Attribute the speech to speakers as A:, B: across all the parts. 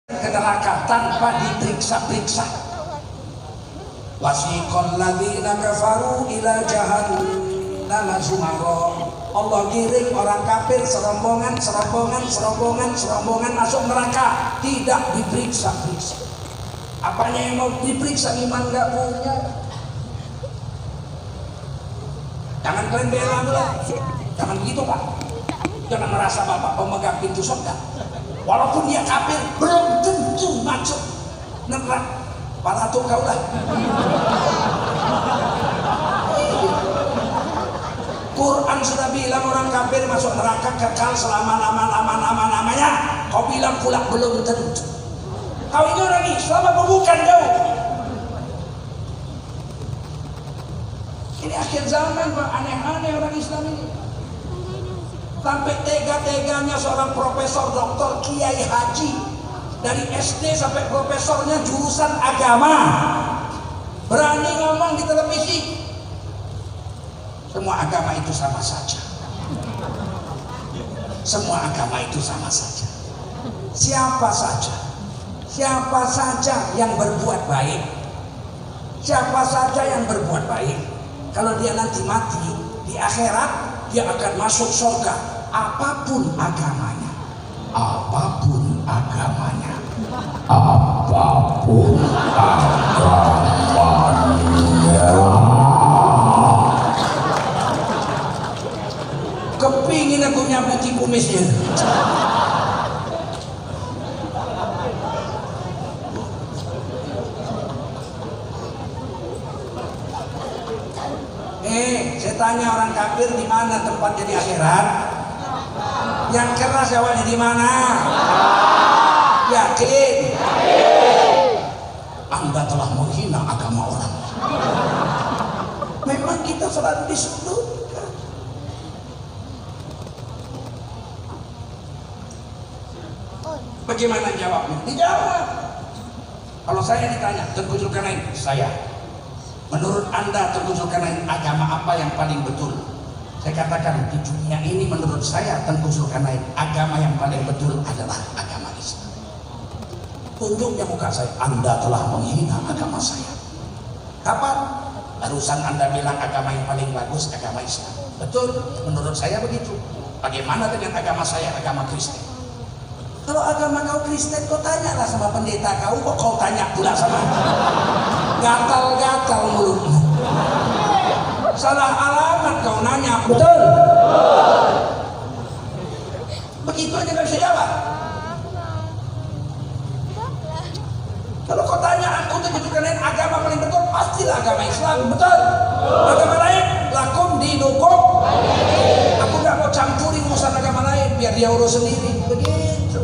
A: ke neraka tanpa diperiksa-periksa. Wasiqal ladzina kafaru ila jahannam zumara. Allah giring orang kafir serombongan masuk neraka, tidak diperiksa-periksa. Apanya yang mau diperiksa? Iman nggak punya. Jangan kalian bela, jangan begitu Pak. Jangan merasa Bapak pemegang pintu surga. Walaupun dia kafir, belum tentu masuk neraka. Pala tuh kau lah. Quran sudah bilang orang kafir masuk neraka kekal selama-lamanya. Kau bilang pula belum tentu. Kau ini orang Islam apa bukan kau? Ini akhir zaman Pak, aneh-aneh orang Islam ini. Sampai tega-teganya seorang profesor, doktor, kiai haji, dari SD sampai profesornya jurusan agama, berani ngomong di televisi, semua agama itu sama saja. Semua agama itu sama saja. Siapa saja yang berbuat baik, siapa saja yang berbuat baik, kalau dia nanti mati di akhirat, dia akan masuk surga. Apapun agamanya, apapun agamanya, apapun agamanya. Kepingin aku nyabuti kumisnya. Saya tanya orang kafir di mana tempatnya di akhirat? Yang keras jawabnya di mana? Yakin? Anda telah menghina agama orang. Memang kita selalu disudutkan. Bagaimana jawabnya? Dijawab. Kalau saya ditanya, Tengku Zulkarnain, saya. Menurut Anda Tengku Zulkarnain, agama apa yang paling betul? Saya katakan di dunia ini menurut saya Tengku Zulkarnain, agama yang paling betul adalah agama Islam. Tunjuknya muka saya, Anda telah menghina agama saya. Kapan? Barusan Anda bilang agama yang paling bagus agama Islam. Betul, menurut saya begitu. Bagaimana dengan agama saya, agama Kristen? Kalau agama kau Kristen, kau tanyalah sama pendeta kau, kok kau tanya pula sama gatal-gatal mulutmu. Salah alamat kau nanya, betul? Begitu aja gak bisa jawab. Kalau kau tanya aku Tengku Zulkarnain agama paling betul, pastilah agama Islam, betul? Agama lain, lakum dinukum. Aku gak mau campuri urusan agama lain, biar dia urus sendiri. Begitu.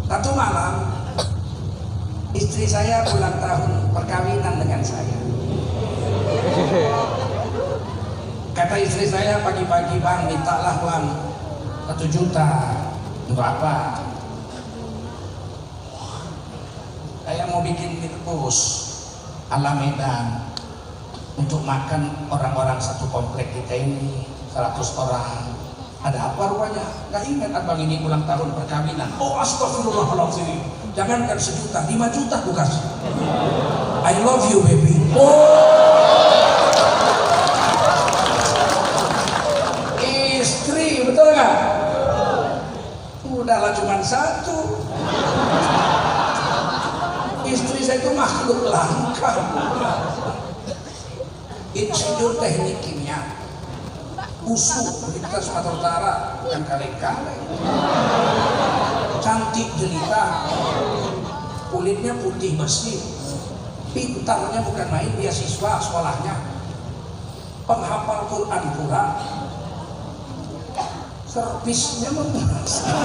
A: Satu malam istri saya ulang tahun perkawinan dengan saya. Kata istri saya pagi-pagi, Bang, mintalah uang 1 juta. Untuk apa? Saya mau bikin bus ala Medan untuk makan orang-orang satu komplek kita ini, 100 orang. Ada apa rupanya? Gak ingat abang ini ulang tahun perkawinan. Oh astagfirullahaladzim. Jangankan 1 juta, 5 juta aku kasih. I love you baby. Istri, betul gak? Udahlah cuma 1. Istri saya itu makhluk langka. Insinyur teknik kimia, USU, Universitas Sumatera Utara, yang kale-kale. Cantik jelita, kulitnya putih bersih, pintarnya bukan main, beasiswa sekolahnya, penghafal Quran pula, servisnya memuaskan.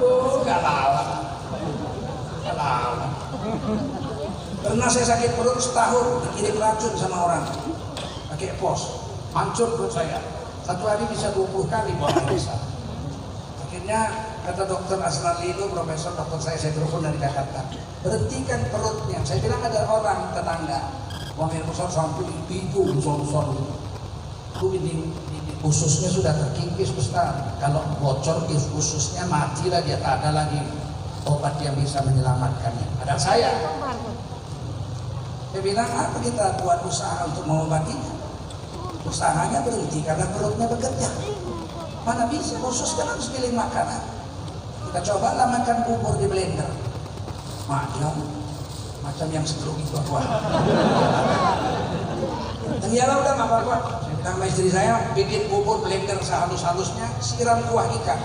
A: Oh, galala. Pernah saya sakit perut setahun, dikirim racun sama orang, pakai pos, hancur perut saya. 1 hari bisa 20 kali buang air besar. Akhirnya kata dokter Asrali itu, profesor dokter saya telepon dari Jakarta, berhentikan perutnya. Saya bilang ada orang tetangga buang air besar sampai pitu besar-besar itu. Aku ini ususnya sudah terkikis Ustaz. Kalau bocor ususnya matilah dia, tak ada lagi obat yang bisa menyelamatkannya. Ada saya. Dia bilang, apa kita buat usaha untuk mengobatinya? Usahanya berhenti karena perutnya bekerja. Mana bisa, usus kan harus giling makanan. Kita cobalah makan bubur di blender. Macam yang setruk itu kuah. Dan ialah udah nggak apa-apa. Saya bilang sama istri saya, bikin bubur blender sehalus-halusnya, siram kuah ikan,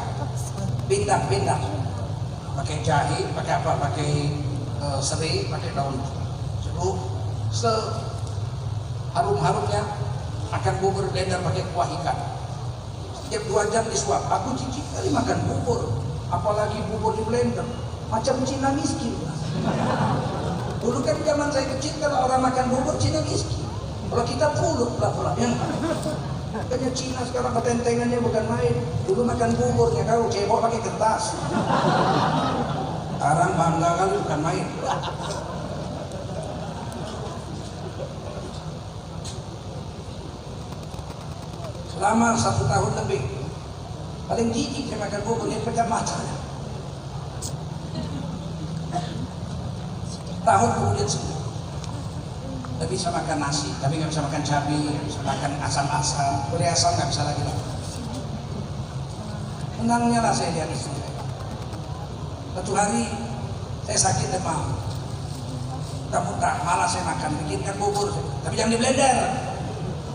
A: pindah-pindah. Pakai jahe, pakai apa? Pakai serai, pakai daun jeruk. Harum-harumnya makan bubur blender pakai kuah ikan. Setiap 2 jam disuap. Aku cicip kali makan bubur, apalagi bubur di blender. Macam Cina miskin. Dulu kan zaman saya kecil kalau orang makan bubur Cina miskin. Kalau kita pulut lah-lah. Makanya Cina sekarang ketentengannya bukan main. Dulu makan buburnya kau cebok pakai kertas. Sekarang bangga kali bukan main. Selama 1 tahun lebih, paling jijik saya makan bubur, dia pecah matanya. Tahun kemudian sembuh. Tidak bisa makan nasi, tapi nggak bisa makan cabai, nggak bisa makan asam-asam, boleh asam nggak bisa lagi. Menangnya lah saya lihat istri saya. Satu hari saya sakit demam, muntah-muntah, malah saya makan, bikinkan bubur, tapi jangan di blender,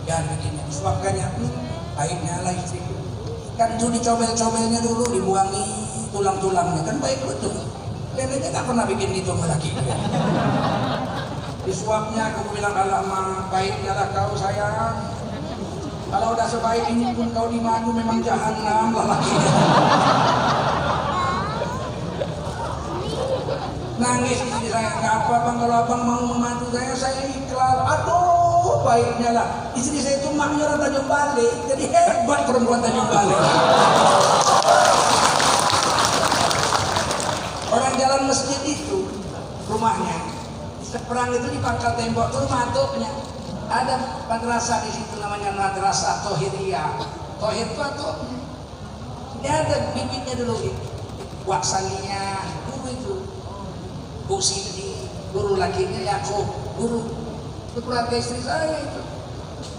A: jangan bikinnya, disuapkannya. Baiknya lah istri, kan itu dicomel-comelnya dulu, dibuangi tulang-tulangnya, kan baik betul. Lelenya nggak pernah bikin itu lagi. Disuapnya, aku bilang, alamak, baiknya lah kau sayang. Kalau udah sebaik ini pun kau dimadu memang jahanam lah lagi. Nangis istri saya, nggak apa bang, kalau abang mau memadu saya ikhlas. Aduh, baiknya lah. Istri saya itu maknya orang Tanjung Balai, jadi hebat perempuan Tanjung Balai. Orang jalan masjid itu, rumahnya, seberang itu di pangkal tembok itu rumah atuknya. Ada madrasah di situ namanya Madrasah Tohiriyah. Tohir itu atuknya. Dia ada bibitnya dulu gitu. Waksania, guru itu. Bu Siti, guru lakinya Yakub, guru. Itu keluarga istri saya itu.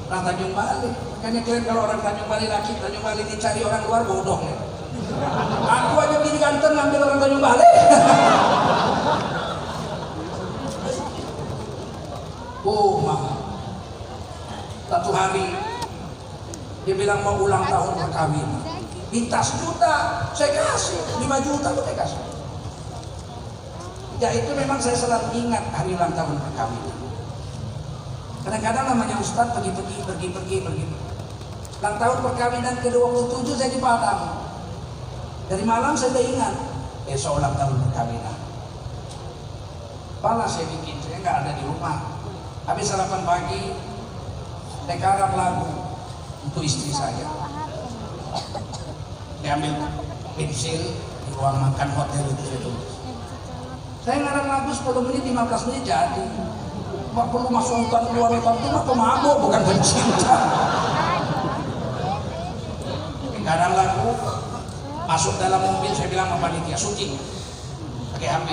A: Orang Tanjung Balai. Makanya kalian kalau orang Tanjung Balai laki, Tanjung Balai dicari orang luar bodoh ya. Aku aja begini ganteng ngambil orang Tanjung Balai. Satu hari dia bilang mau ulang tahun perkawinan, minta 1 juta, saya kasih 5 juta pun saya kasih. Ya itu memang saya selalu ingat hari ulang tahun perkawinan. Kadang-kadang namanya Ustadz pergi. Ulang tahun perkawinan ke-27 saya di Padang. Dari malam saya udah ingat, besok ulang tahun perkawinan. Pala saya bikin, saya nggak ada di rumah. Habis sarapan pagi, saya karang lagu untuk istri saya. Dia ambil pensil di ruang makan hotel itu saya tulis. Saya ngarang lagu 10 menit, 15 menit jadi. Nggak perlu masuk hutan keluar hutan itu mah pemabuk, bukan pencinta. Karang lagu, masuk dalam mobil, saya bilang sama panitia, syuting pakai HP.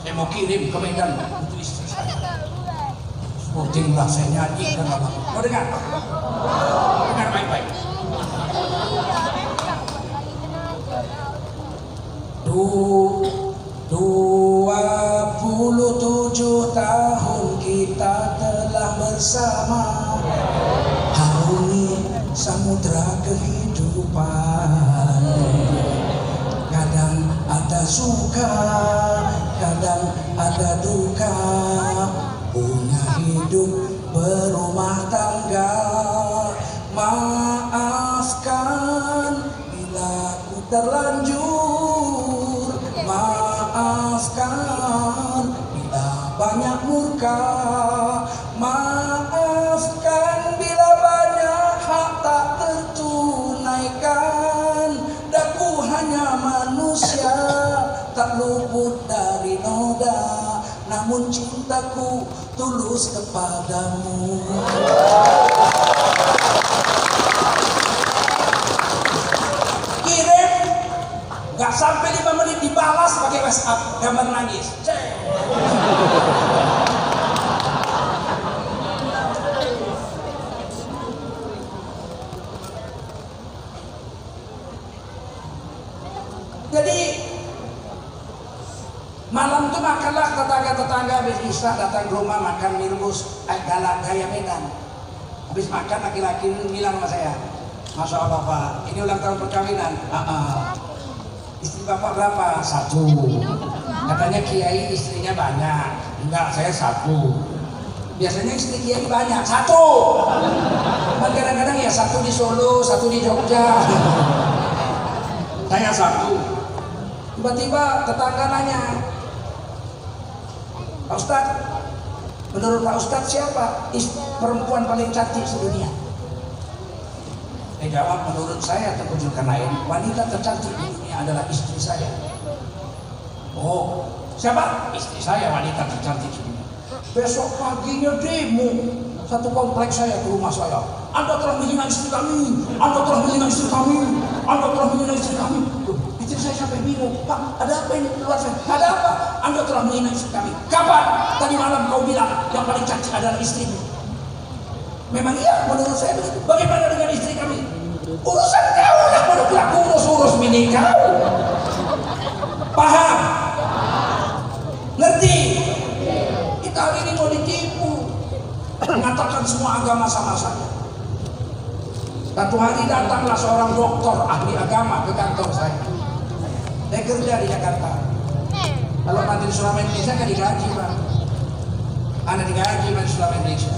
A: Saya mau kirim ke Medan untuk istri saya. Syuting lah, saya nyanyi dan apa. Mau dengar baik-baik. 27 tahun kita telah bersama, harungi samudra kehidupan. Kadang ada suka, kadang ada duka, punya hidup berumah tangga. Maafkan bila ku terlanjur, maafkan bila banyak murka, maafkan bila banyak hak tak tertunaikan. Daku hanya manusia, tak luput dari noda, namun cintaku tulus kepadamu. Gak sampai 5 menit dibalas pakai WhatsApp gambar nangis. Jadi malam itu makanlah tetangga-tetangga habis isya datang ke rumah makan mie rebus gaya Medan. Habis makan laki-laki bilang sama saya, Masya Allah Pak, ini ulang tahun perkawinan. Istri Bapak berapa? 1. Katanya Kiai istrinya banyak. Enggak, saya 1. Biasanya istri Kiai banyak, 1. Kadang-kadang ya 1 di Solo, 1 di Jogja. Saya 1. Tiba-tiba tetangga nanya, Pak Ustadz, menurut Pak Ustadz siapa perempuan paling cantik sedunia? Saya jawab, menurut saya Tengku Zulkarnain, wanita tercantik di dunia adalah istri saya. Oh, siapa? Istri saya wanita tercantik di dunia. Besok paginya demo satu kompleks saya ke rumah saya. Anda telah menghina istri kami, Anda telah menghina istri kami, Anda telah menghina istri kami. Istri saya sampai bingung, Pak, ada apa ini keluar saya? Ada apa? Anda telah menghina istri kami. Kapan? Tadi malam kau bilang yang paling cantik adalah istrimu. Memang iya, menurut saya begitu. Bagaimana dengan istri kami? Urusan kau lah, baru pelaku urus bini kau. Paham? Ngerti? Kita hari ini mau ditipu, mengatakan semua agama sama saja. Satu hari datanglah seorang doktor ahli agama ke kantor saya. Saya kerja di Jakarta. Kalau Majelis Ulama Indonesia kan digaji, Pak. Anda digaji Majelis Ulama Indonesia.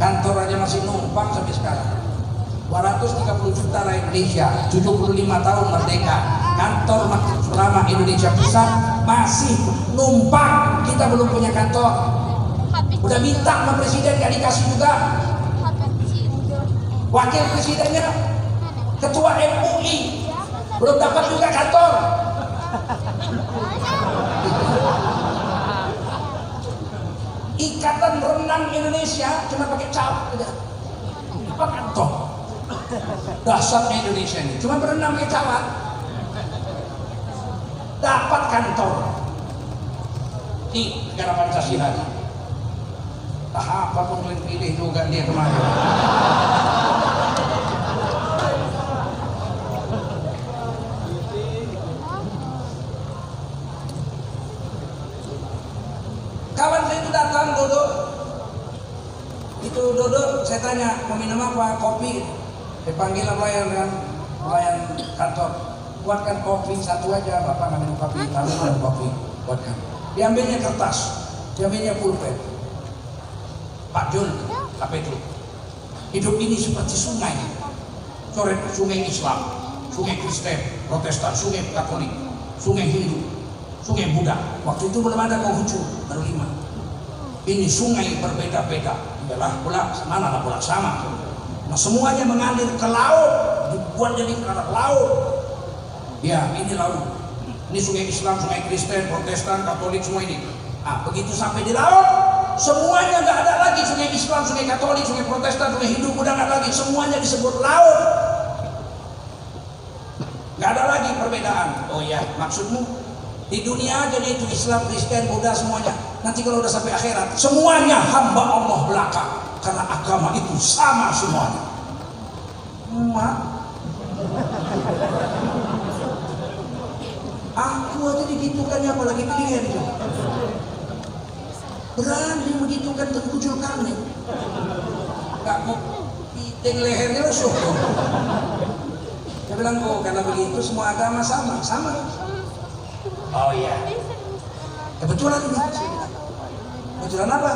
A: Kantor aja masih numpang sampai sekarang. 230 juta rakyat Indonesia, 75 tahun merdeka. Kantor Majelis Ulama Indonesia Pusat masih numpang. Kita belum punya kantor. Udah minta sama presiden gak dikasih juga. Wakil presidennya, ketua MUI belum dapat juga kantor. Ikatan Renang Indonesia cuma pakai cap aja. Apa kantor? Dasarnya Indonesia ini cuma berenang pakai cawan. Dapat kantor. Di negara Pancasila. Tak apapun yang pilih juga dia kemarin. Kawan saya itu datang duduk, saya tanya mau minum apa? Kopi. Saya panggil pelayan kantor, buatkan kopi satu aja, bapak nggak minum kopi, taruh kopi, buatkan. Diambilnya kertas, diambilnya pulpen. Pak Jul, apa itu? Hidup ini seperti sungai, coret sungai Islam, sungai Kristen, Protestan, sungai Katolik, sungai Hindu, sungai Buddha. Waktu itu belum ada Konghucu, baru 5. Ini sungai berbeda-beda, iyalah pula mana lah pula sama. Nah semuanya mengalir ke laut, dibuat jadi ke arah laut. Ya ini laut. Ini sungai Islam, sungai Kristen, Protestan, Katolik semua ini. Ah begitu sampai di laut, semuanya nggak ada lagi sungai Islam, sungai Katolik, sungai Protestan, sungai Hindu, Buddha nggak lagi. Semuanya disebut laut. Nggak ada lagi perbedaan. Oh ya maksudmu? Di dunia aja nih itu Islam, Kristen, Buddha semuanya. Nanti kalau udah sampai akhirat, semuanya hamba Allah belaka. Karena agama itu sama semuanya. Mak, aku aja digitukan ya, apalagi kalian itu. Berani begitukan Tengku Zulkarnain. Gak mau piting lehernya lo syukur. Dia bilang, oh karena begitu semua agama sama. Oh iya, kebetulan ini. Kebetulan apa?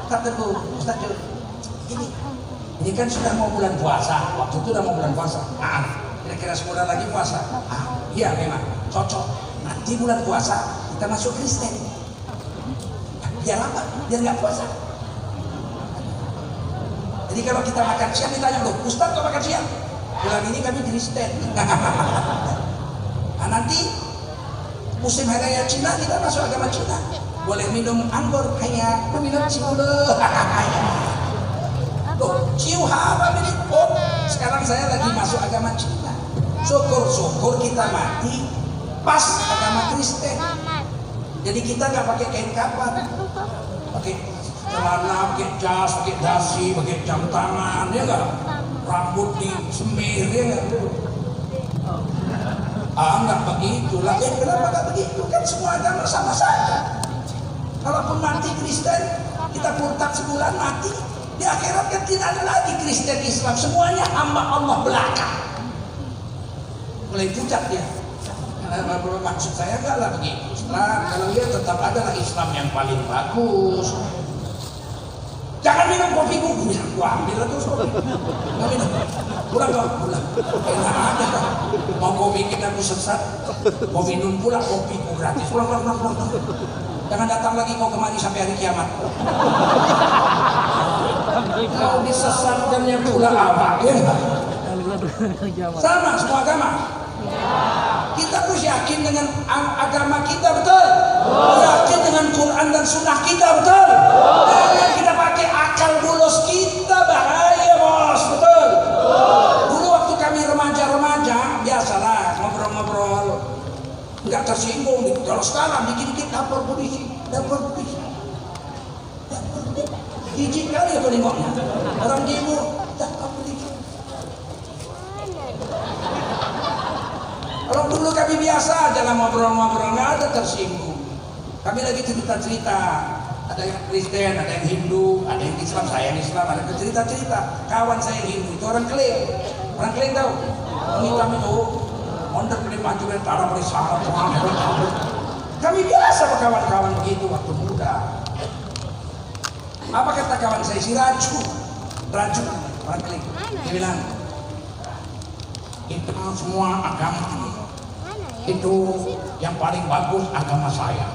A: Kataku, Ustaz Jul, ini kan sudah mau bulan puasa. Waktu itu udah mau bulan puasa. Kira-kira sebulan lagi puasa. Iya memang, cocok. Nanti bulan puasa kita masuk Kristen. Biar apa? Biar nggak puasa. Jadi kalau kita makan siang ditanya, loh Ustaz kok makan siang? Bulan ini kami Kristen. Nanti musim hari raya Cina kita masuk agama Cina. Boleh minum anggur kayak minum cigula. Loh, ciu haram ini. Oh, sekarang saya lagi masuk agama Cina. Syukur-syukur kita mati pas agama Kristen. Jadi kita nggak pakai kain kafan, pakai celana, pakai jas, pakai dasi, pakai jam tangan, ya nggak? Rambut di semir, ya nggak? Nggak begitu lah. Kenapa nggak begitu? Kan semua agama sama saja. Kalaupun mati Kristen, kita murtad sebulan mati. Di akhirat kan tidak ada lagi Kristen Islam, semuanya hamba Allah belaka. Mulai pucat dia. Maksud saya enggak lah begitu. Kalau dia tetap adalah Islam yang paling bagus. Jangan minum kopi buku, gua ambil terus kopi. Nggak minum. Pulang. Enak aja kan. Mau kau bikin aku sesat, mau minum pula kopiku gratis. Pulang. Jangan datang lagi kau kemari sampai hari kiamat. Kau disesatkannya pula apa? Ya? Sama semua agama. Kita harus yakin dengan agama kita, betul? Yakin dengan Quran dan Sunnah kita, betul? Jangan kita pakai akal bulus kita, bahaya bos, betul? Dulu waktu kami remaja, biasalah ngobrol-ngobrol, nggak tersinggung. Kalau sekarang dikit-dikit lapor polisi. Jijik kali ya penengoknya. Orang demo, lapor polisi. Kalau dulu kami biasa aja lah ngobrol-ngobrol, nggak ada tersinggung. Kami lagi cerita-cerita, ada yang Kristen, ada yang Hindu, ada yang Islam, saya yang Islam, ada cerita-cerita. Kawan saya yang Hindu itu orang Kling tahu? Hitam itu, mondar kelima maju dan taruh berisara, kami biasa kawan-kawan begitu waktu muda. Apa kata kawan saya, si Raju orang Kling, dia bilang, itu semua agama itu yang paling bagus agama saya.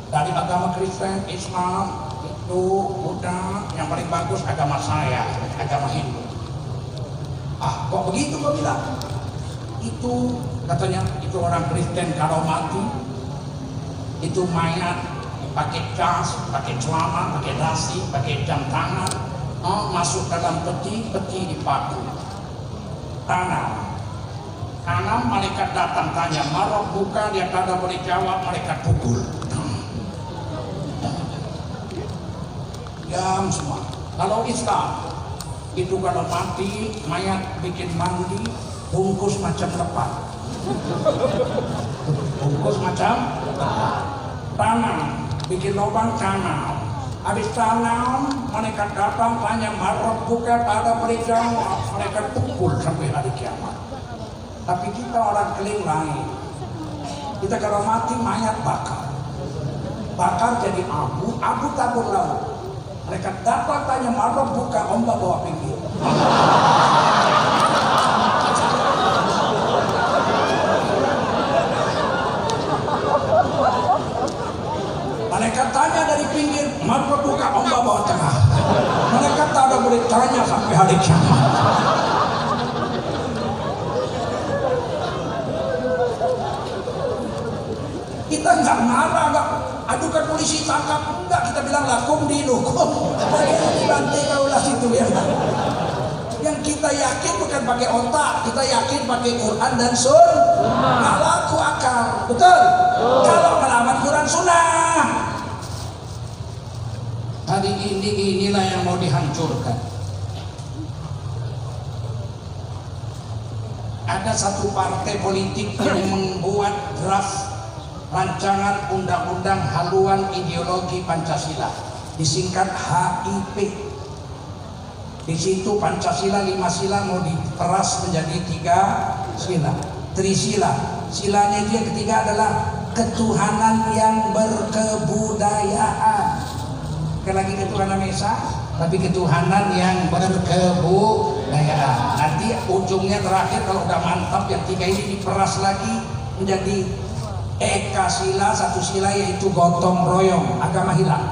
A: Dari agama Kristen, Islam, itu Buddha, yang paling bagus agama saya, agama Hindu. Kok begitu kau bilang? Itu katanya itu orang Kristen kalau mati itu mayat pakai jas, pakai celana, pakai dasi, pakai jam tangan, masuk dalam peti dipaku, tanam, malaikat datang tanya, marah buka, dia kada boleh jawab, malaikat pukul. Diam semua. Kalau Islam itu kalau mati mayat bikin mandi, bungkus macam lepat, tanam, bikin lubang tanam. Habis tanam, malaikat datang tanya, marah buka, ada boleh jawab, malaikat pukul sampai hari kiamat. Tapi kita orang Kling lain. Kita kalau mati mayat bakar jadi abu tabur laut. Mereka dapat tanya, marah buka, ombak bawa pinggir. Mereka tanya dari pinggir, marah buka, ombak bawa tengah. Mereka tak ada boleh tanya sampai hari kiamat. Kita nggak marah, nggak adukan polisi tangkap, enggak, kita bilang lakum dinukum. Dibantai kaulah situ ya. Yang kita yakin bukan pakai otak, kita yakin pakai Quran dan Sunnah. Nggak laku akal, betul? Kalau melawan Quran Sunnah, hari ini inilah yang mau dihancurkan. Ada satu partai politik yang membuat draft rancangan undang-undang haluan ideologi Pancasila, disingkat HIP. Di situ Pancasila 5 sila mau diperas menjadi 3 sila, trisila. Silanya itu yang ketiga adalah ketuhanan yang berkebudayaan. Bukan lagi ketuhanan Esa, tapi ketuhanan yang berkebudayaan. Nanti ujungnya terakhir kalau udah mantap yang 3 ini diperas lagi menjadi Eka sila, 1 sila yaitu gotong royong, agama hilang.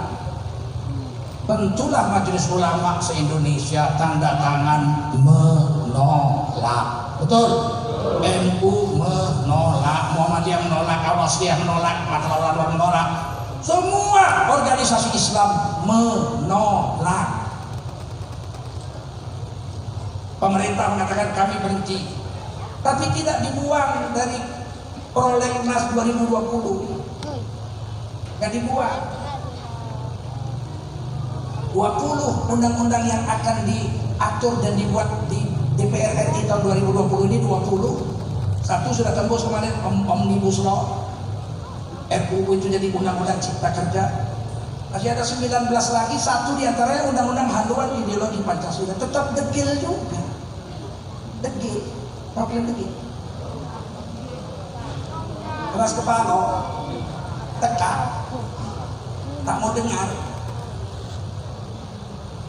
A: Bentuklah Majelis Ulama se-Indonesia tanda tangan menolak. Betul? NU menolak, Muhammadiyah menolak, Awasiyah menolak, Matlawar menolak. Semua organisasi Islam menolak. Pemerintah mengatakan kami berhenti. tapi tidak dibuang dari Prolegnas 2020. Nggak dibuang. 20 undang-undang yang akan diatur dan dibuat di DPR RI tahun 2020 ini 20. Satu sudah tembus kemarin Omnibus Law, RUU itu jadi undang-undang cipta kerja. Masih ada 19 lagi, satu diantaranya undang-undang haluan ideologi Pancasila. Tetap degil juga. Degil, problem degil. Keras kepala, tekan, tak mau dengar.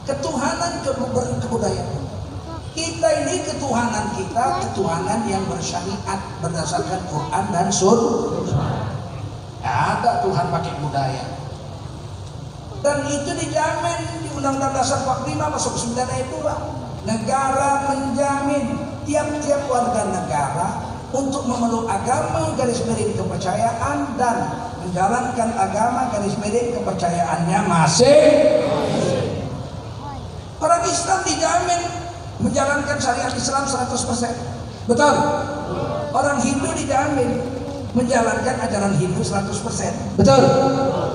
A: Ketuhanan kebudayaan. Kita ini ketuhanan kita, ketuhanan yang bersyariat berdasarkan Quran dan Sunnah. Ada Tuhan pakai budaya. Dan itu dijamin di Undang-Undang Dasar 45 pasal 9 ayat 2. Negara menjamin tiap-tiap warga negara untuk memeluk agama garis miring kepercayaan dan menjalankan agama garis miring kepercayaannya masing-masing. Orang Islam dijamin menjalankan syariat Islam 100%. Betul? Orang Hindu dijamin menjalankan ajaran Hindu 100%. Betul?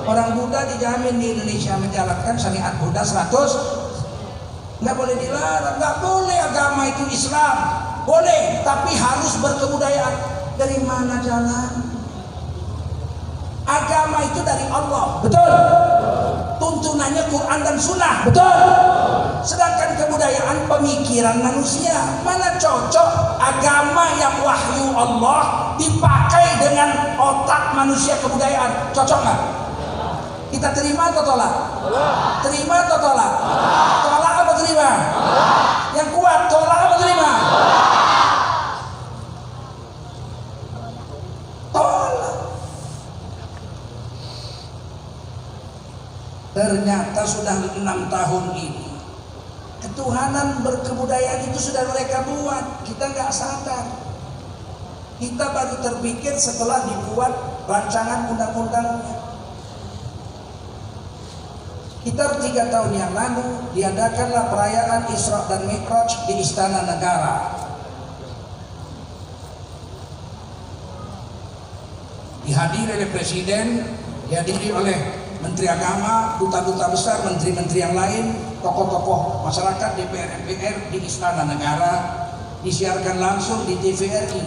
A: Orang Buddha dijamin di Indonesia menjalankan syariat Buddha 100%. Nggak boleh dilarang, nggak boleh agama itu Islam. Boleh, tapi harus berkebudayaan. Dari mana jalan? Agama itu dari Allah. Betul? Tuntunannya Quran dan Sunnah. Betul? Sedangkan kebudayaan pemikiran manusia. Mana cocok agama yang wahyu Allah dipakai dengan otak manusia kebudayaan? Cocok nggak? Kita terima atau tolak? Terima atau tolak? Tolak apa terima? Yang kuat tolak apa terima? Tolak. Ternyata sudah 6 tahun ini ketuhanan berkebudayaan itu sudah mereka buat, kita nggak sadar. Kita baru terpikir setelah dibuat rancangan undang-undangnya. Sekitar 3 tahun yang lalu diadakanlah perayaan Isra dan Mi'raj di Istana Negara. Dihadiri oleh Presiden, dihadiri oleh Menteri Agama, duta-duta besar, menteri-menteri yang lain, tokoh-tokoh masyarakat, DPR, MPR di Istana Negara, disiarkan langsung di TVRI.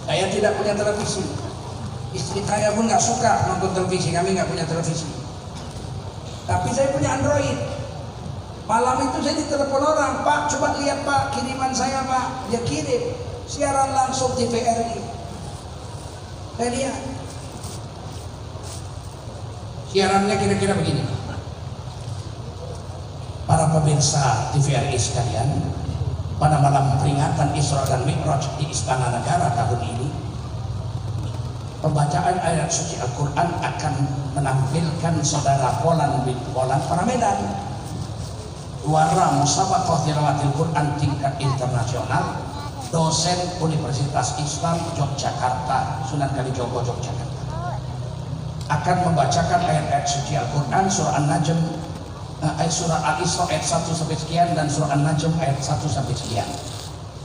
A: Saya tidak punya televisi, istri saya pun nggak suka nonton televisi, kami nggak punya televisi. Tapi saya punya Android. Malam itu saya ditelepon orang, Pak, coba lihat Pak, kiriman saya Pak. Dia kirim, siaran langsung TVRI. Saya lihat. Siarannya kira-kira begini. Para pemirsa TVRI sekalian, pada malam peringatan Isra dan Mi'raj di Istana Negara tahun ini, pembacaan ayat suci Al-Quran akan menampilkan saudara Polan bin Polan Paramedan, juara musabaqah tilawatil Quran tingkat internasional, dosen Universitas Islam Yogyakarta, Sunan Kalijogo, Yogyakarta, akan membacakan ayat-ayat suci Al-Quran, surah An-Najm, surah Al-Isra ayat 1 sampai sekian, dan surah An-Najm ayat 1 sampai sekian.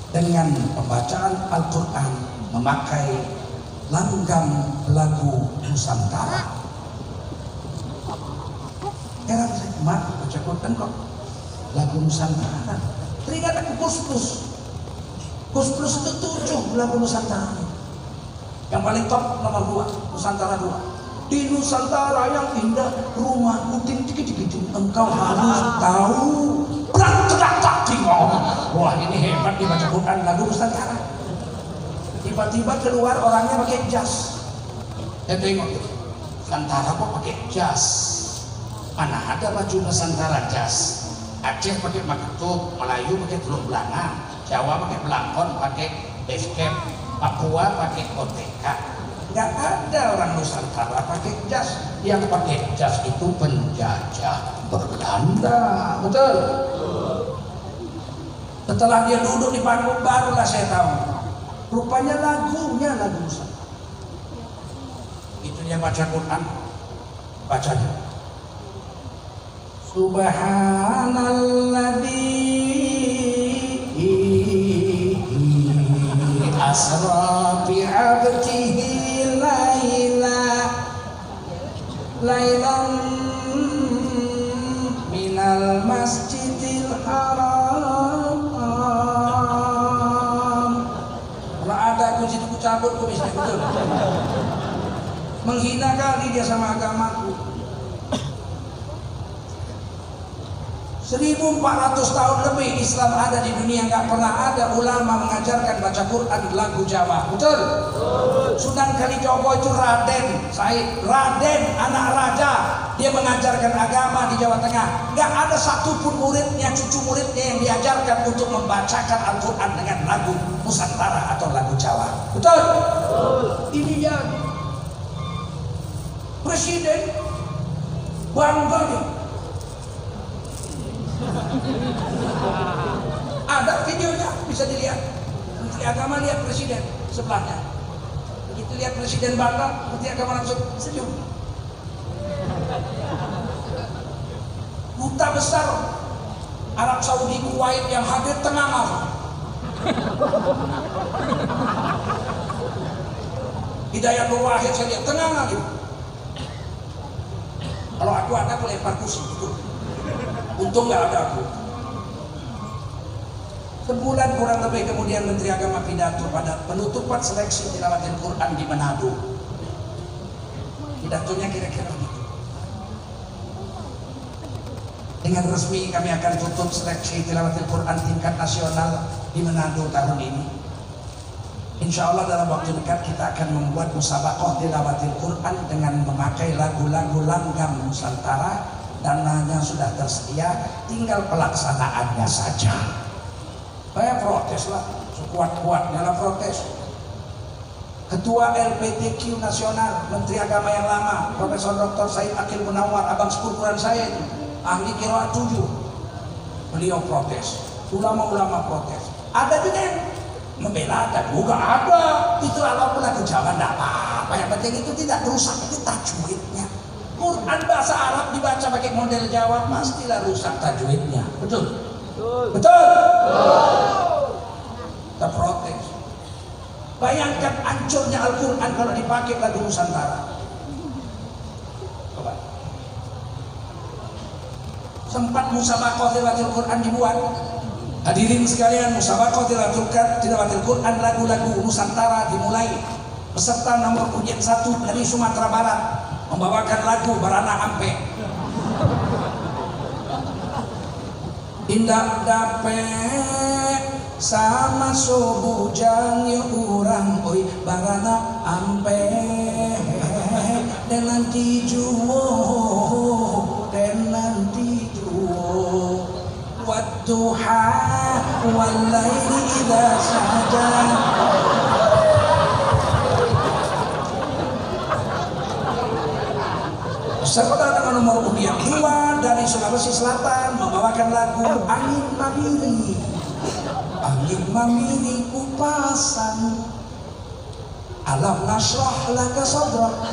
A: Dengan pembacaan Al-Quran memakai langgam lagu Nusantara. Heran saya, Mak, baca Quran kok lagu Nusantara. Teringat aku Kus-Plus. Kus-Plus itu 7 lagu Nusantara. Yang paling top nomor 2, Nusantara 2. Di Nusantara yang indah, rumah puting dikit-dikit, engkau harus tahu. Wah, ini hebat dibaca Quran lagu Nusantara. Tiba-tiba keluar orangnya pakai jas. Saya tengok, Nusantara kok pakai jas? Mana ada baju Nusantara jas? Aceh pakai maktub, Melayu pakai teluk belanga, Jawa pakai belangkon, pakai basecamp, Papua pakai koteka. Nggak ada orang Nusantara pakai jas. Yang pakai jas itu penjajah Belanda. Betul? Setelah dia duduk di panggung barulah saya tahu, rupanya lagunya lagu Nusantara. Itu dia baca Quran, bacanya Subhanalladzi asra bi 'abdihi lailan minal masjidil haram. Kalau ada aku situ ku cabut ku bisa betul. Menghina kali dia sama agamaku. 1400 tahun lebih Islam ada di dunia, nggak pernah ada ulama mengajarkan baca Quran lagu Jawa. Betul? Sunan Kalijogo itu Raden Said, Raden anak raja, dia mengajarkan agama di Jawa Tengah. Nggak ada satupun muridnya, cucu muridnya yang diajarkan untuk membacakan Al-Quran dengan lagu Nusantara atau lagu Jawa. Betul? Ini dia Presiden bangga dia. Ada videonya, bisa dilihat. Menteri Agama lihat Presiden sebelahnya. Begitu lihat Presiden bangga, Menteri Agama langsung senyum. Duta besar Arab Saudi, Kuwait yang hadir tengah. Hidayat Nur Wahid saya lihat tengah lagi. Kalau aku ada aku lempar kursi itu. Untung nggak ada aku. Sebulan kurang lebih kemudian Menteri Agama pidato pada penutupan seleksi tilawatil Quran di Manado. Pidatonya kira-kira begitu. Dengan resmi kami akan tutup seleksi tilawatil Quran tingkat nasional di Manado tahun ini. Insya Allah dalam waktu dekat kita akan membuat musabaqah tilawatil Quran dengan memakai lagu-lagu langgam Nusantara. Dananya sudah tersedia, tinggal pelaksanaannya saja. Saya protes lah, sekuat-kuatnya lah protes. Ketua LPTQ Nasional, Menteri Agama yang lama, Profesor Dr. Said Akil Munawar, abang sepupuran saya itu, ahli qiraat 7. Beliau protes, ulama-ulama protes. Ada juga yang membela, ada juga ada. Itu walaupun lagu Jawa tidak apa-apa, yang penting itu tidak rusak, itu tajwidnya. Quran bahasa Arab dibaca pakai model Jawa pastilah rusak tajwidnya. Betul? Betul? Kita protes. Bayangkan hancurnya Al-Quran kalau dipakai lagu Nusantara. Coba. Sempat musabaqah tilawatil Quran dibuat. Hadirin sekalian, musabaqah tilawatil Quran lagu-lagu Nusantara dimulai. Peserta nomor ujian 1 dari Sumatera Barat membawakan lagu Barana Ampe. Indak dape sama sobujang ya urang oi Barana Ampe dan nanti juo wadduha wallaili idza saja. Peserta dengan nomor undian 2 dari Sulawesi Selatan membawakan lagu Angin Mamiri. Angin mamiri kupasan, alam nasrah laka sadrak,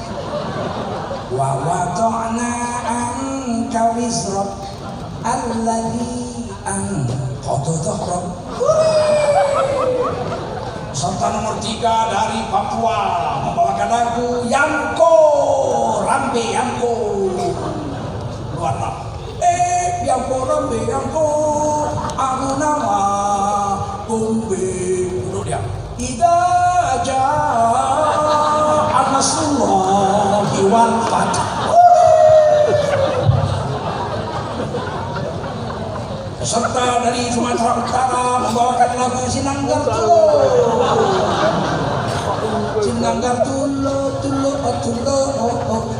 A: wa wada'na anka wizrak, alladhi anqadha dhahrak. Peserta nomor 3 dari Papua membawakan lagu Yangko Rambe Yangko. Luarlah. Yangko Rambe Yangko aku nama kumbe. Duduk dia. Idza jaa nasrullahi wal fath. Peserta dari Sumatera Utara membawakan lagu Sinanggar Tulo. Sinanggar Tulo Tulo Tulo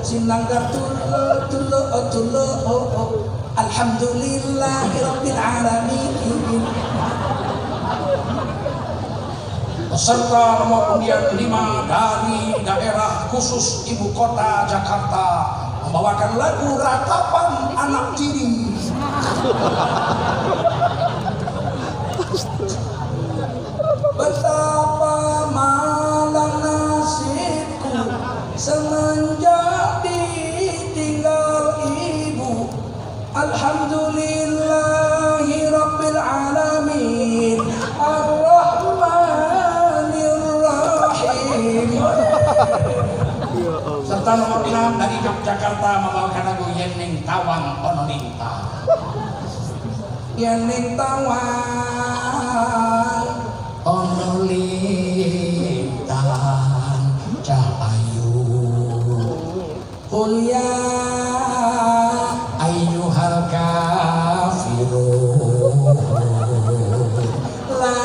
A: Sinanggar Tulo Tulo Tulo Alhamdulillahirabbil alamin. Peserta nomor undian 5 dari daerah khusus ibu kota Jakarta membawakan lagu Ratapan Anak Tiri. Betapa malang nasibku semenjak ditinggal ibu. Alhamdulillahi rabbil alamin, ar-rahmanir Serta nomor 6 dari Yogyakarta membawakan lagu Yening Tawang Ono Lintang. Yening Tawang Ono Lintang Cahayu Qul ya ayyuhal kafirun la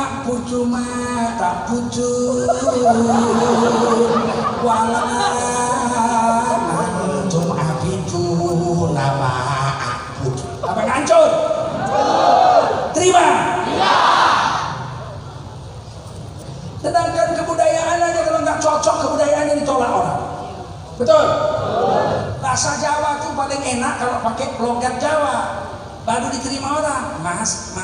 A: a'budu ma ta'budun wala antum abidun ma a'bud. Apa ngancur? Terima? Iya. Sedangkan kebudayaan aja kalau nggak cocok kebudayaannya ditolak orang. Betul? Bahasa Jawa tuh paling enak kalau pakai logat Jawa, baru diterima orang. Mas,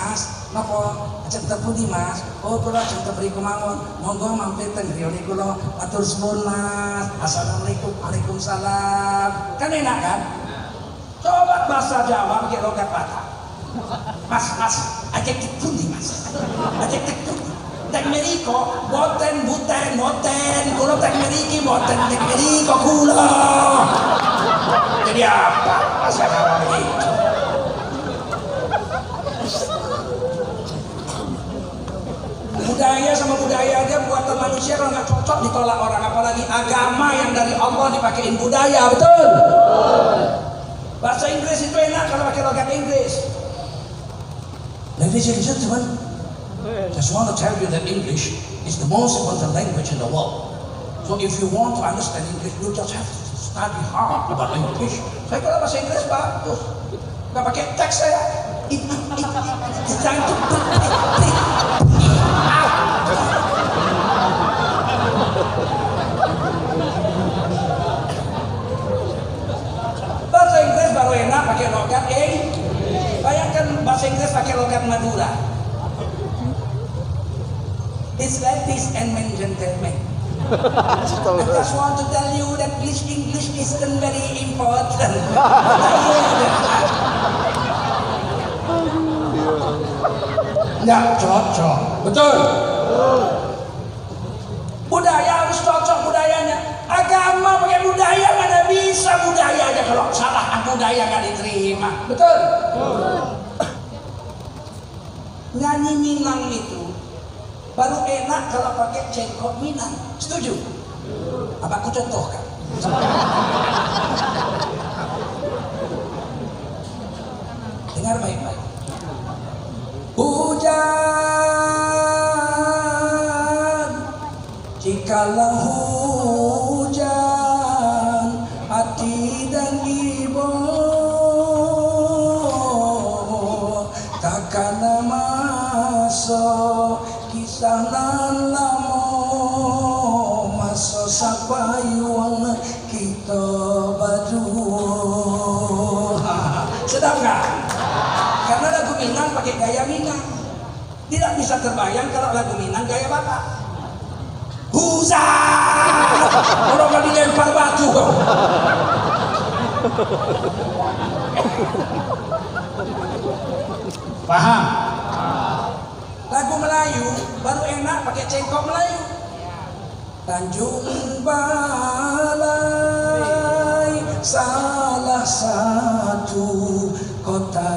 A: napa cerita putih mas? Oh kula cerita beri kemawon. Monggo mampir teng griya kula. Matur suwun mas. Assalamualaikum, waalaikumsalam. Kan enak kan? Coba bahasa Jawa pakai logat Batak. Mas, ajak pundi mas? Ajak pundi? Tek meriko, boten, kula tek meriki, boten tek meriko kula. Jadi apa bahasa Jawa itu? Budaya sama budaya aja buatan manusia kalau nggak cocok ditolak orang, apalagi agama yang dari Allah dipakein budaya, betul? Bahasa Inggris itu enak kalau pakai logat Inggris. Ladies and gentlemen, just want to tell you that English is the most important language in the world. So if you want to understand English, you just have to study hard about English. Saya kalau bahasa Inggris bagus, nggak pakai teks saya. It's time to bahasa Inggris baru enak pakai logat bayangkan bahasa Inggris pakai logat Madura. It's ladies and men gentlemen. I just want to tell you that English isn't very important. Nggak cocok, betul? Budaya harus cocok budayanya. Agama pakai budaya mana bisa budaya aja kalau salah budaya nggak diterima, betul? Nyanyi Minang itu baru enak kalau pakai cengkok Minang, setuju? Apa aku contohkan? Dengar baik-baik. Hujan, jikalau hujan hati dan ibu takkan masuk kisah nan lamo masuk sapayuang kita badu. Sedap nggak? Karena lagu Minang pakai gaya Minang, tidak bisa terbayang kalau lagu Minang gaya Batak. Hujan, orang nggak dilempar batu kok. Paham? Lagu Melayu baru enak pakai cengkok Melayu. Tanjung Balai salah satu kota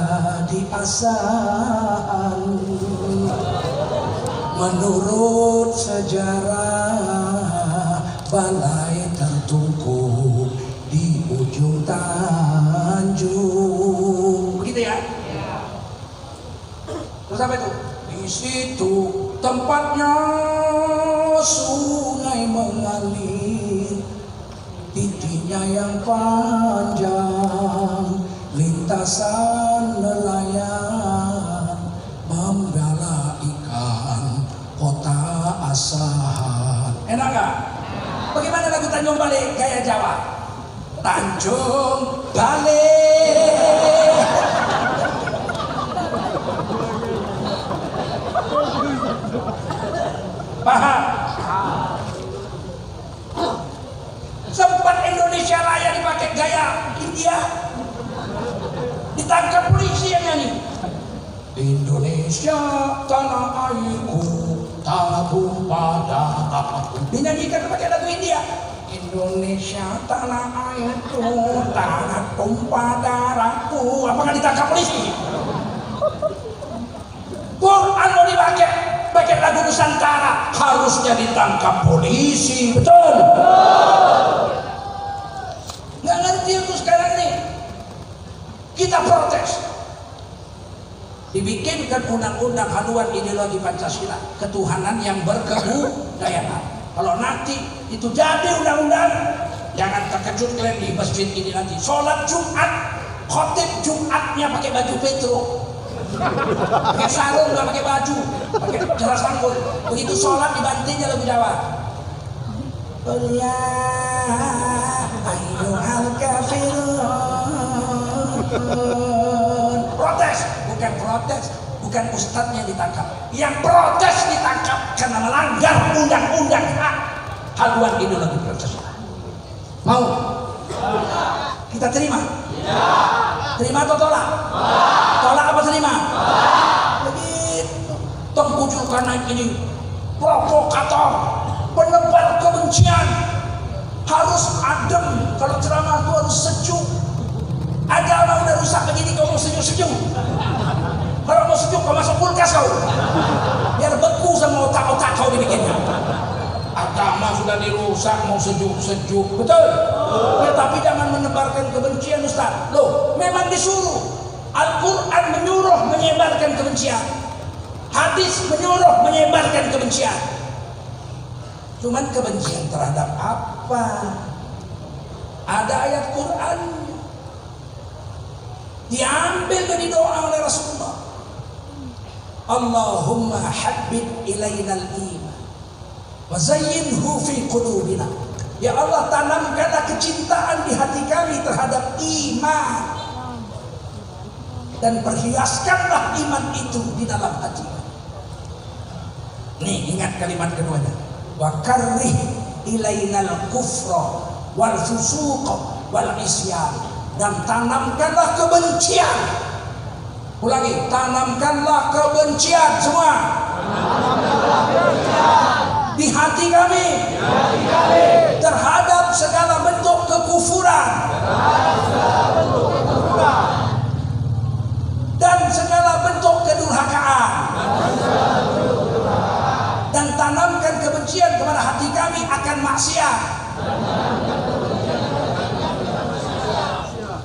A: di Asahan. Menurut sejarah Balai tertumpu di ujung Tanjung. Begitu ya? Terus apa itu? Di situ tempatnya sungai mengalir, titiknya yang panjang, lintasan nelayan membela ikan kota Asahan. Enak gak? Bagaimana lagu Tanjung Balai gaya Jawa? Tanjung Balai. Paham? Sempat Indonesia Raya dipakai gaya India, ditangkap polisi yang nyanyi. Indonesia tanah airku, tanah bumi pada aku. Dinyanyikan pakai lagu India. Indonesia tanah airku, tanah tumpah darahku. Apakah ditangkap polisi? Quran mau pakai lagu Nusantara, harusnya ditangkap polisi, betul? Nggak ngerti itu sekarang nih. Kita protes. Dibikinkan undang-undang haluan ideologi Pancasila, ketuhanan yang berkebudayaan. Kalau nanti itu jadi undang-undang, jangan terkejut kalian di masjid ini nanti. Sholat Jumat, khotib Jumatnya pakai baju petro, pakai sarung, nggak pakai baju, pakai jelas sangkul. Begitu sholat dibantingnya lebih jawab. Ya ayyuhal kafirun. Protes, bukan protes. Bukan ustadznya ditangkap, yang protes ditangkap karena melanggar undang-undang hak haluan ideologi Pancasila. Mau? Kita terima? Terima atau tolak? Tolak apa terima? Begitu. Tengku Zulkarnain ini provokator, penebar kebencian, harus adem. Kalau ceramah itu harus sejuk. Agama udah rusak begini, kau mau sejuk-sejuk? Kalau mau sejuk kau masuk kulkas kau, biar beku sama otak-otak kau dibikinnya. Agama sudah dirusak, mau sejuk-sejuk, betul? Ya, tapi jangan menebarkan kebencian, Ustaz. Loh, memang disuruh. Al-Quran menyuruh menyebarkan kebencian, hadis menyuruh menyebarkan kebencian. Cuman kebencian terhadap apa? Ada ayat Quran diambil dari doa oleh Rasulullah. Allahumma habbib ilainal iman wa zayyinhu fi qulubina. Ya Allah, tanamkanlah kecintaan di hati kami terhadap iman dan perhiaskanlah iman itu di dalam hati. Nih, ingat kalimat keduanya. Wa karrih ilainal kufra wal fusuq wal isyan, dan tanamkanlah kebencian. Ulangi, tanamkanlah kebencian semua. Tanamkanlah kebencian di hati kami, terhadap segala bentuk kekufuran, dan segala bentuk kedurhakaan. Dan tanamkan kebencian kepada hati kami akan maksiat.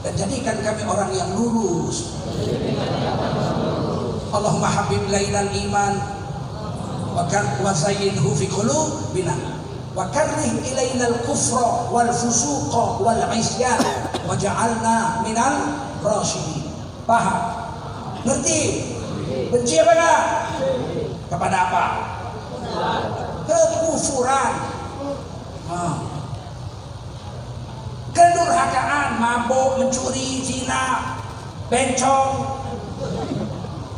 A: Dan jadikan kami orang yang lurus. Allahumma habib ilainal iman wa zayyinhu fi qulubina wa karrih ilainal kufra wal fusuqa wal isyan waj'alna minal rasyidin. Paham? Ngerti? Benci apa enggak? Kepada apa? Kekufuran, kedurhakaan, mabuk, mencuri, zina, bencong.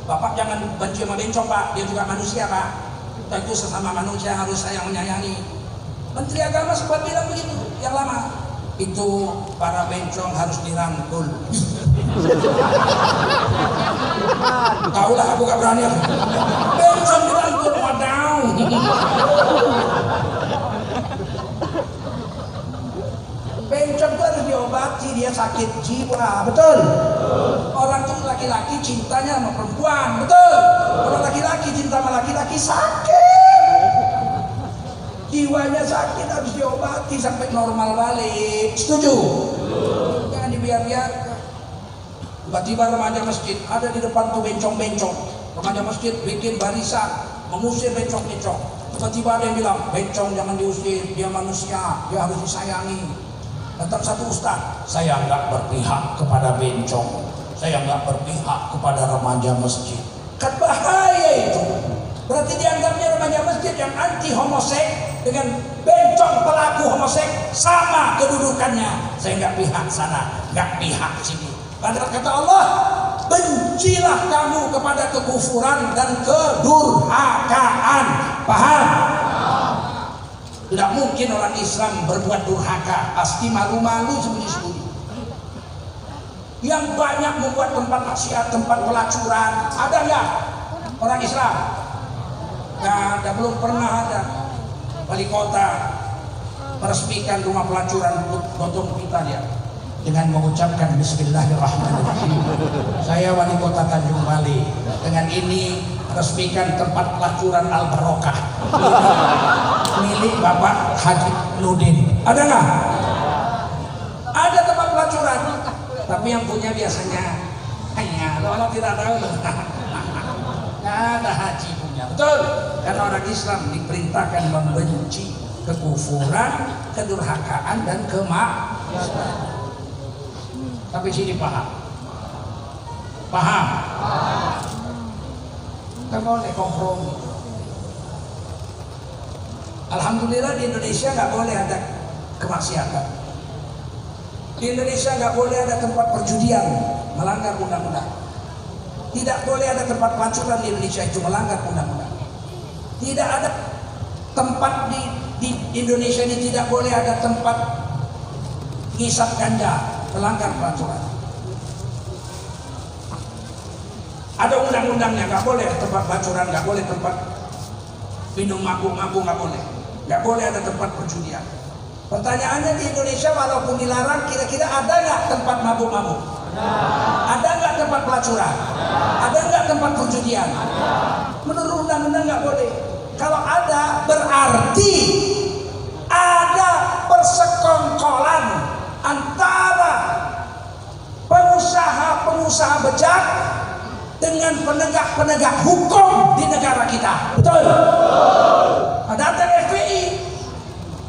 A: Bapak jangan benci sama bencong, Pak. Dia juga manusia, Pak. Kita itu sesama manusia harus sayang menyayangi. Menteri Agama sempat bilang begitu yang lama. Itu para bencong harus dirangkul. Tahulah aku gak berani. Bencong dirangkul, wadaw. Bencong itu harus diobati, dia sakit jiwa, betul? Orang tuh laki-laki cintanya sama perempuan, betul? Kalau laki-laki cinta sama laki-laki sakit, jiwanya sakit, harus diobati sampai normal balik. Setuju? Jangan dibiarkan. Tiba-tiba remaja masjid ada di depan tuh bencong-bencong. Remaja masjid bikin barisan mengusir bencong-bencong. Tiba-tiba ada yang bilang, bencong jangan diusir, dia manusia, dia harus disayangi. Datang satu ustaz, saya nggak berpihak kepada bencong, saya nggak berpihak kepada remaja masjid. Kan bahaya itu. Berarti dianggapnya remaja masjid yang anti homosek dengan bencong pelaku homosek sama kedudukannya. Saya nggak pihak sana, nggak pihak sini. Padahal kata Allah, bencilah kamu kepada kekufuran dan kedurhakaan. Paham? Tidak mungkin orang Islam berbuat durhaka, pasti malu-malu sembunyi-sembunyi. Yang banyak membuat tempat maksiat, tempat pelacuran, ada nggak orang Islam? Nggak ada, belum pernah ada. wali kota meresmikan rumah pelacuran Gotong Pita dia dengan mengucapkan Bismillahirrahmanirrahim. Saya wali kota Tanjung Bali dengan ini resmikan tempat pelacuran Al Barokah milik Bapak Haji Nudin. Ada nggak? Ada tempat pelacuran, tapi yang punya biasanya hanya kalau tidak tahu nggak ada haji punya. Betul, karena orang Islam diperintahkan membenci kekufuran, kedurhakaan dan kemaksiatan. Tapi sini paham? Paham? Kita boleh kompromi. Alhamdulillah di Indonesia nggak boleh ada kemaksiatan. Di Indonesia nggak boleh ada tempat perjudian, melanggar undang-undang. Tidak boleh ada tempat pelacuran di Indonesia, itu melanggar undang-undang. Tidak ada tempat di Indonesia ini, tidak boleh ada tempat ngisap ganja, melanggar peraturan. Ada undang-undangnya, nggak boleh tempat pelacuran, nggak boleh tempat minum mabuk-mabuk, nggak boleh. Nggak boleh ada tempat perjudian. Pertanyaannya, di Indonesia walaupun dilarang, kira-kira ada nggak tempat mabuk-mabuk? Ada nggak tempat pelacuran? Ada nggak tempat perjudian? Menurut undang-undang nggak boleh. Kalau ada, berarti ada persekongkolan antara pengusaha-pengusaha bejat dengan penegak-penegak hukum di negara kita. Betul? Datang FPI,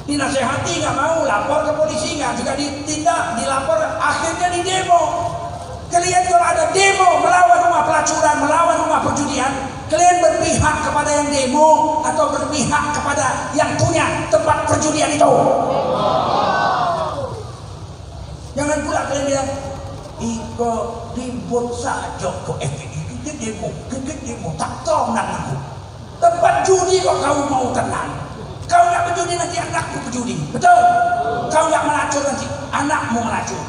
A: dinasehati nggak mau, lapor ke polisi nggak, juga ditindak, dilapor, akhirnya di demo. Kalian kalau ada demo melawan rumah pelacuran, melawan rumah perjudian, kalian berpihak kepada yang demo atau berpihak kepada yang punya tempat perjudian itu? Jangan pula kalian bilang, iko ribut saja ke FPI, kita demo, tak tahu aku. Tempat judi kok kau mau tenang? Kau nggak berjudi nanti anakmu berjudi, betul? Kau nggak melacur nanti anakmu melacur.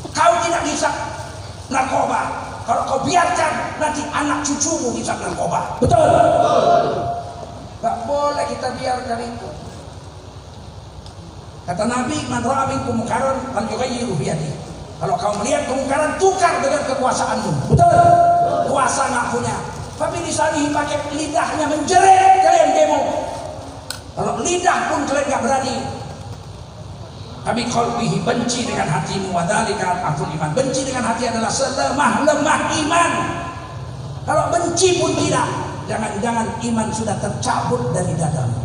A: Kau tidak bisa narkoba, kalau kau biarkan nanti anak cucumu bisa narkoba, betul? Gak boleh kita biarkan itu. Kata Nabi, man ra'a minkum munkaran falyughayyiru biyadihi. Kalau kau melihat kemungkaran, tukar dengan kekuasaanmu, betul? Kuasa nggak punya, tapi disalihi pakai lidahnya menjerit, kalian demo. Kalau lidah pun kalian nggak berani. Tapi qalbihi, benci dengan hatimu, wadzalika aful iman. Benci dengan hati adalah selemah-lemah iman. Kalau benci pun tidak, jangan-jangan iman sudah tercabut dari dadamu.